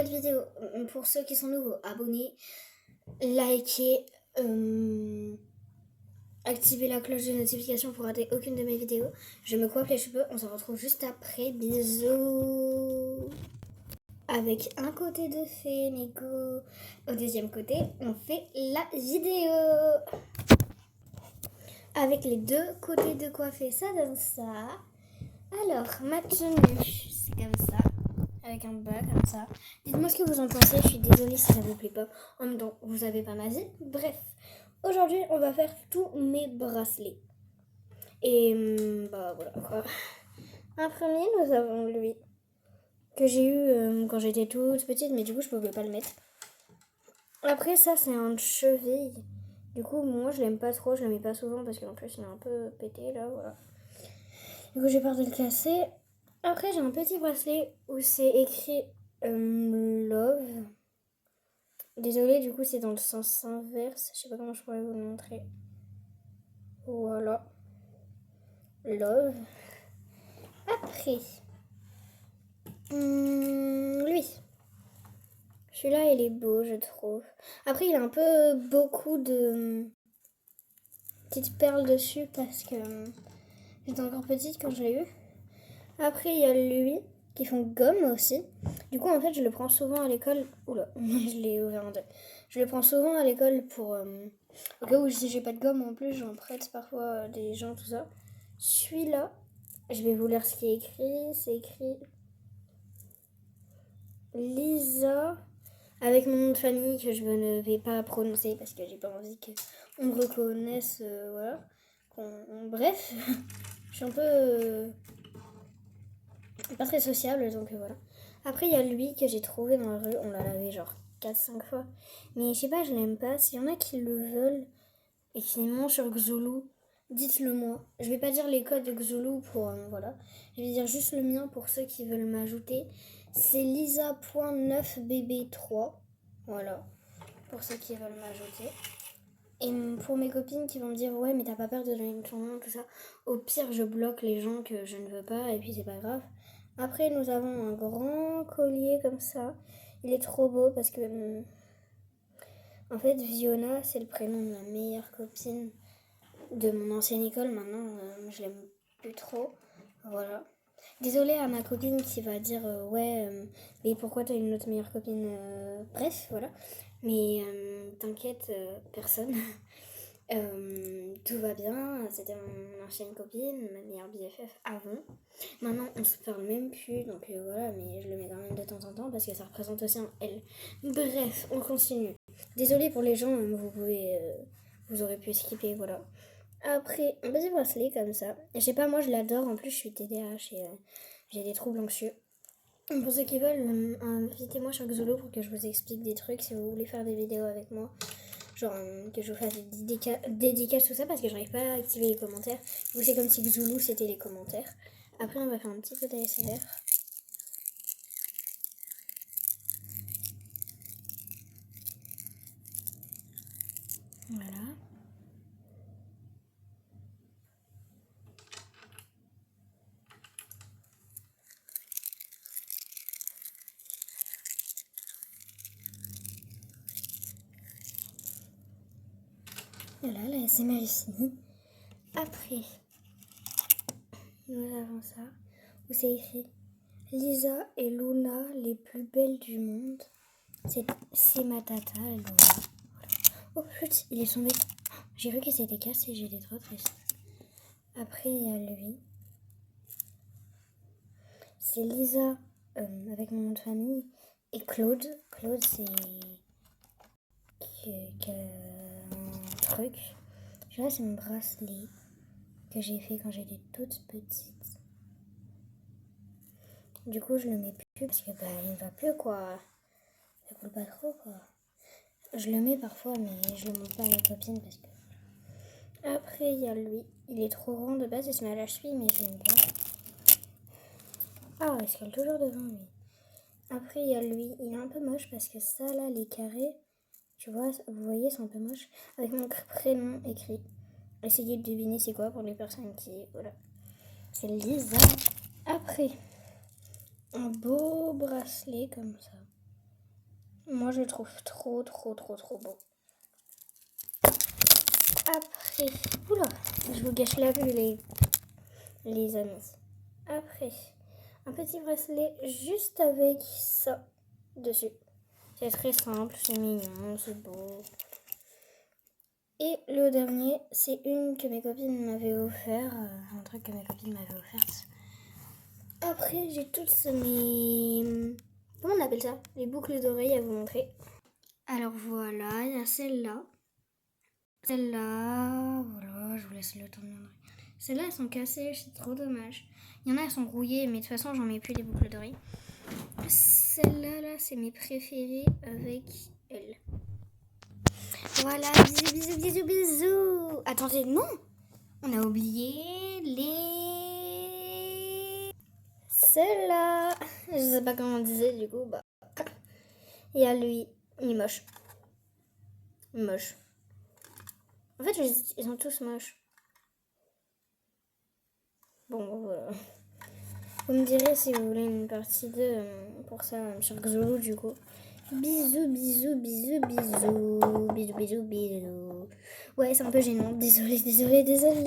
cette vidéo. Pour ceux qui sont nouveaux, abonnez, likez, activez la cloche de notification pour rater aucune de mes vidéos. Je me coiffe les cheveux, on se retrouve juste après. Bisous. Avec un côté de fait, Miko. Au deuxième côté, on fait la vidéo. Avec les deux côtés de coiffer, ça donne ça. Alors, ma tenue, c'est comme ça. Avec un bas comme ça. Dites-moi ce que vous en pensez, je suis désolée si ça vous plaît pas. En même temps, vous avez pas ma vie. Bref, aujourd'hui, on va faire tous mes bracelets. Et bah voilà quoi. Un premier, nous avons lui, que j'ai eu quand j'étais toute petite, mais du coup, je pouvais pas le mettre. Après, ça, c'est un cheville. Du coup, moi, je l'aime pas trop, je le mets pas souvent parce qu'en plus, il est un peu pété là, voilà. Du coup, j'ai peur de le casser. Après, j'ai un petit bracelet où c'est écrit Love. Désolée, du coup, c'est dans le sens inverse. Je sais pas comment je pourrais vous le montrer. Voilà. Love. Après. Lui. Celui-là, il est beau, je trouve. Après, il a un peu beaucoup de petites perles dessus parce que j'étais encore petite quand je l'ai eu. Après, il y a lui qui font gomme aussi. Du coup, en fait, je le prends souvent à l'école. Oula, je l'ai ouvert en deux. Je le prends souvent à l'école pour... au cas où si j'ai pas de gomme en plus, j'en prête parfois à des gens, tout ça. Celui-là, je vais vous lire ce qui est écrit. C'est écrit Lisa, avec mon nom de famille que je ne vais pas prononcer parce que j'ai pas envie qu'on me reconnaisse. Voilà. Bref, je suis un peu... pas très sociable, donc voilà. Après, il y a lui que j'ai trouvé dans la rue. On l'a lavé genre 4-5 fois. Mais je sais pas, je l'aime pas. S'il y en a qui le veulent et qui m'ont sur Xulu, dites-le moi. Je vais pas dire les codes de Xulu pour... voilà. Je vais dire juste le mien pour ceux qui veulent m'ajouter. C'est lisa.9bb3. Voilà. Pour ceux qui veulent m'ajouter. Et pour mes copines qui vont me dire ouais mais t'as pas peur de donner ton nom, tout ça. Au pire, je bloque les gens que je ne veux pas et puis c'est pas grave. Après, nous avons un grand collier comme ça. Il est trop beau parce que... en fait, Fiona, c'est le prénom de ma meilleure copine de mon ancienne école. Maintenant, je l'aime plus trop. Voilà. Désolée à ma copine qui va dire ouais, mais pourquoi t'as une autre meilleure copine bref, voilà. Mais t'inquiète, personne. Tout va bien, c'était mon ancienne copine, ma meilleure BFF avant. Maintenant on se parle même plus, donc voilà, mais je le mets quand même de temps en temps parce que ça représente aussi un L. Bref, on continue. Désolée pour les gens, vous aurez pu skipper, voilà. Après, un petit bracelet comme ça. Je sais pas, moi je l'adore, en plus je suis TDAH et j'ai des troubles anxieux. Pour ceux qui veulent, invitez-moi sur Xolo pour que je vous explique des trucs si vous voulez faire des vidéos avec moi. Genre que je vous fasse des dédicaces, tout ça, parce que j'arrive pas à activer les commentaires. Donc c'est comme si Xulu c'était les commentaires. Après on va faire un petit peu d'ASMR. Voilà. Voilà, la ASMR ici. Après, nous avons ça, où c'est écrit Lisa et Luna, les plus belles du monde. C'est ma tata, Luna. Voilà. Oh, chut, il est tombé. J'ai vu qu'il s'était cassé, j'étais trop triste. Après, il y a lui. C'est Lisa, avec mon nom de famille. Et Claude. Claude, c'est... un truc. Je vois, c'est mon bracelet que j'ai fait quand j'étais toute petite. Du coup, je le mets plus parce que il va plus quoi. Ça coule pas trop quoi. Je le mets parfois, mais je le montre pas à ma copine parce que. Après, il y a lui. Il est trop grand de base, il se met à la cheville, mais je l'aime pas. Ah, il se cale toujours devant lui. Après, il y a lui. Il est un peu moche parce que ça, là, les carrés, tu vois, vous voyez, c'est un peu moche. Avec mon prénom écrit. Essayez de deviner c'est quoi pour les personnes qui... Voilà. C'est Lisa. Après, un beau bracelet comme ça. Moi, je le trouve trop beau. Après, oula, je vous gâche la vue, les amis. Après, un petit bracelet juste avec ça dessus. C'est très simple, c'est mignon, c'est beau. Et le dernier, c'est une que mes copines m'avaient offert. Un truc que mes copines m'avaient offert. Après, j'ai toutes mes... Comment on appelle ça? Les boucles d'oreilles à vous montrer. Alors voilà, il y a celle-là. Celle-là, voilà, je vous laisse le temps de me regarder. Celles-là, elles sont cassées, c'est trop dommage. Il y en a, elles sont rouillées, mais de toute façon, j'en mets plus des boucles d'oreilles. Celle-là, là, c'est mes préférées avec elle. Voilà, bisous. Attendez, non, on a oublié les... Celle-là, je sais pas comment on disait, du coup, bah... Il y a lui, il est moche. Moche. En fait, ils sont tous moches. Bon, voilà. Vous me direz si vous voulez une partie 2 pour ça sur Xolo, du coup. Bisous. Ouais, c'est un peu gênant. Désolée. Bisous.